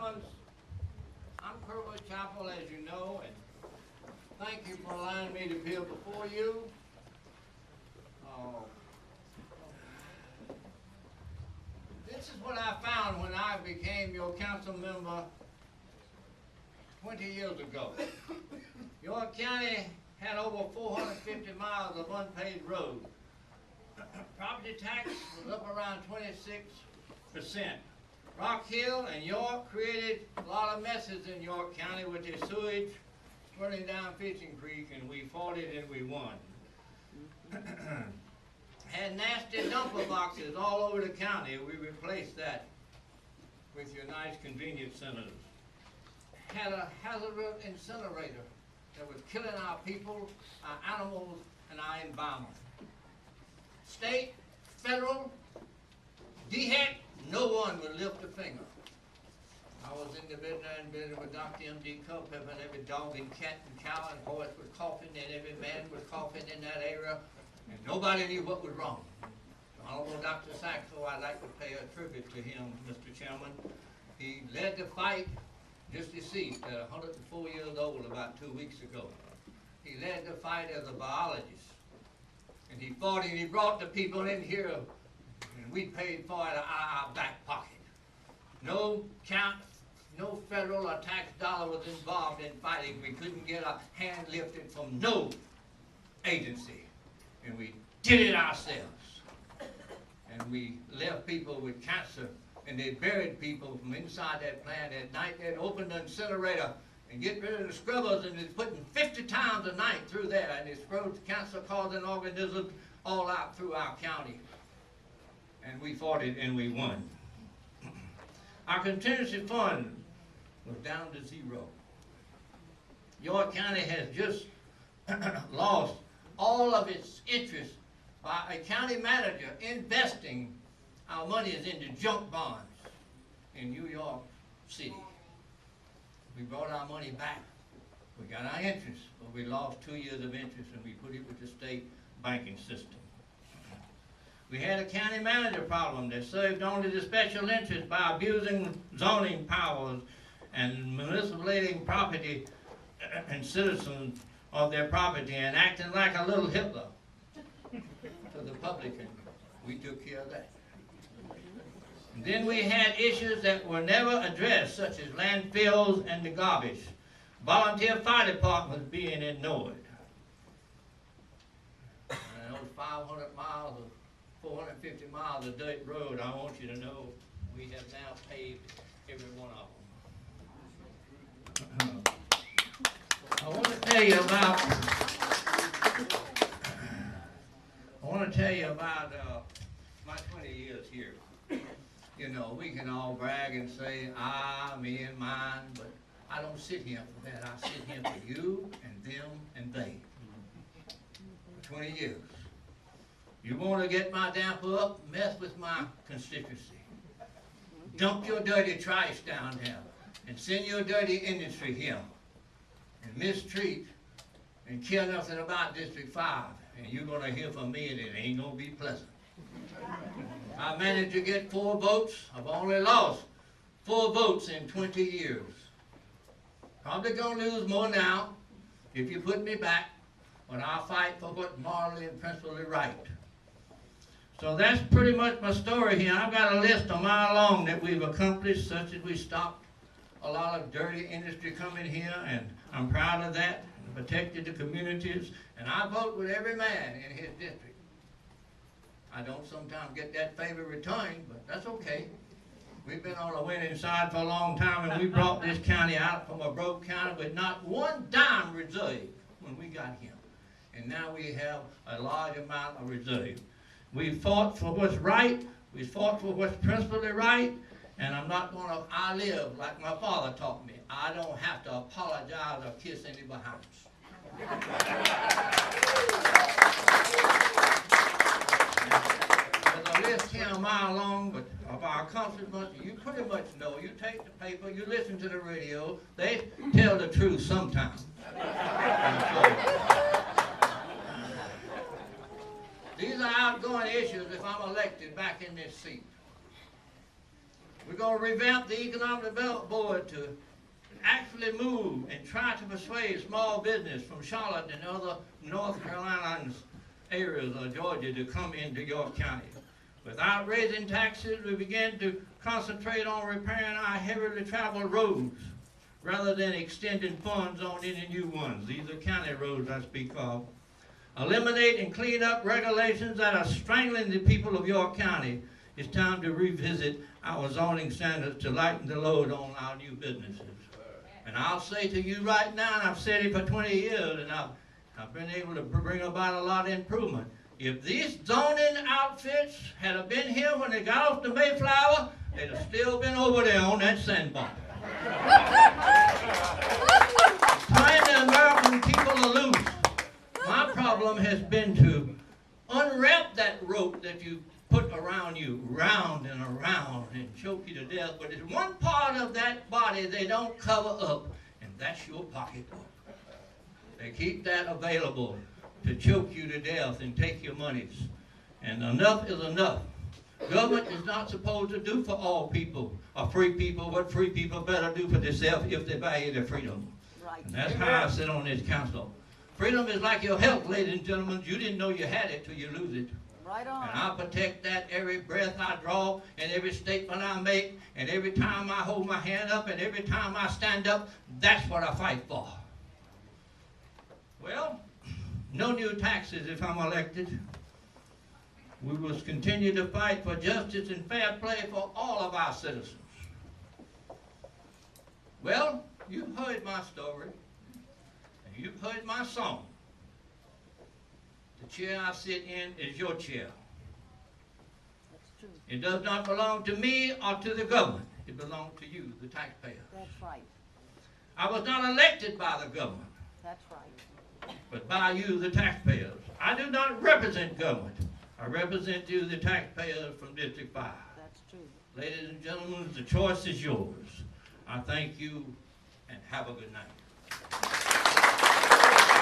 ones, I'm Curwood Chappell, as you know, and thank you for allowing me to appear before you. This is what I found when I became your council member 20 years ago. York County had over 450 miles of unpaved road. Property tax was up around 26%. Rock Hill and York created a lot of messes in York County with their sewage running down Fishing Creek, and we fought it and we won. Had nasty dumper boxes all over the county. We replaced that with your nice convenience centers. Had a hazardous incinerator that was killing our people, our animals, and our environment. State, federal, DHEC, no one would lift a finger. I was in the veterinary business with Dr. Mtg, and every dog and cat and cow and horse was coughing, and every man was coughing in that area, and nobody knew what was wrong. Honorable Dr. Saxo, I'd like to pay a tribute to him, Mr. Chairman. He led the fight, just deceased at 104 years old about 2 weeks ago. He led the fight as a biologist. And he fought and he brought the people in here, and we paid for it out of our back pocket. No federal or tax dollar was involved in fighting. We couldn't get a hand lifted from no agency. And we did it ourselves. And we left people with cancer, and they buried people from inside that plant at night. They'd opened the incinerator and get rid of the scrubbers, and they're putting 50 times a night through there, and it scrubs cancer-causing organisms all out through our county. And we fought it and we won. Our contingency fund was down to zero. York County has just lost all of its interest by a county manager investing our monies into junk bonds in New York City. We brought our money back. We got our interest, but we lost 2 years of interest, and we put it with the state banking system. We had a county manager problem that served only the special interest by abusing zoning powers and manipulating property and citizens of their property and acting like a little Hitler to the public, and we took care of that. And then we had issues that were never addressed, such as landfills and the garbage. Volunteer fire departments being ignored. And those 500 miles of 450 miles of dirt road, I want you to know we have now paved every one of them. I want to tell you about my 20 years here. You know, we can all brag and say, me and mine, but I don't sit here for that. I sit here for you and them and they. For 20 years. You want to get my damper up, mess with my constituency. Dump your dirty trash down there and send your dirty industry here and mistreat and care nothing about District 5. And you're going to hear from me and it ain't going to be pleasant. I managed to get 4 votes. I've only lost 4 votes in 20 years. Probably going to lose more now if you put me back, but I'll fight for what's morally and principally right. So that's pretty much my story here. I've got a list a mile long that we've accomplished, such as we stopped a lot of dirty industry coming here, and I'm proud of that, and protected the communities, and I vote with every man in his district. I don't sometimes get that favor returned, but that's okay. We've been on the winning side for a long time, and we brought this county out from a broke county with not one dime reserve when we got here. And now we have a large amount of reserve. We fought for what's right, we fought for what's principally right, and I'm not going to, I live like my father taught me. I don't have to apologize or kiss any behind. There's a list here a mile long, but of our accomplishments, you pretty much know. You take the paper, you listen to the radio, they tell the truth sometimes. These are outgoing issues if I'm elected back in this seat. We're going to revamp the Economic Development Board to actually move and try to persuade small business from Charlotte and other North Carolina areas of Georgia to come into York County. Without raising taxes, we began to concentrate on repairing our heavily traveled roads rather than extending funds on any new ones. These are county roads I speak of. Eliminate and clean up regulations that are strangling the people of York County. It's time to revisit our zoning standards to lighten the load on our new businesses. And I'll say to you right now, and I've said it for 20 years, and I've been able to bring about a lot of improvement. If these zoning outfits had been here when they got off the Mayflower, they'd have still been over there on that sandbar. Trying the American people to loose. My problem has been to unwrap that rope that you put around you, round and around, and choke you to death. But there's one part of that body they don't cover up, and that's your pocketbook. They keep that available to choke you to death and take your monies. And enough is enough. Government is not supposed to do for all people, or free people, what free people better do for themselves if they value their freedom. Right. And that's how I sit on this council. Freedom is like your health, ladies and gentlemen. You didn't know you had it till you lose it. Right on. And I protect that every breath I draw, and every statement I make, and every time I hold my hand up, and every time I stand up. That's what I fight for. Well, no new taxes if I'm elected. We will continue to fight for justice and fair play for all of our citizens. Well, you've heard my story, and you've heard my song. The chair I sit in is your chair. That's true. It does not belong to me or to the government. It belongs to you, the taxpayers. That's right. I was not elected by the government. That's right. But by you, the taxpayers. I do not represent government. I represent you, the taxpayers from District 5. That's true. Ladies and gentlemen, the choice is yours. I thank you, and have a good night.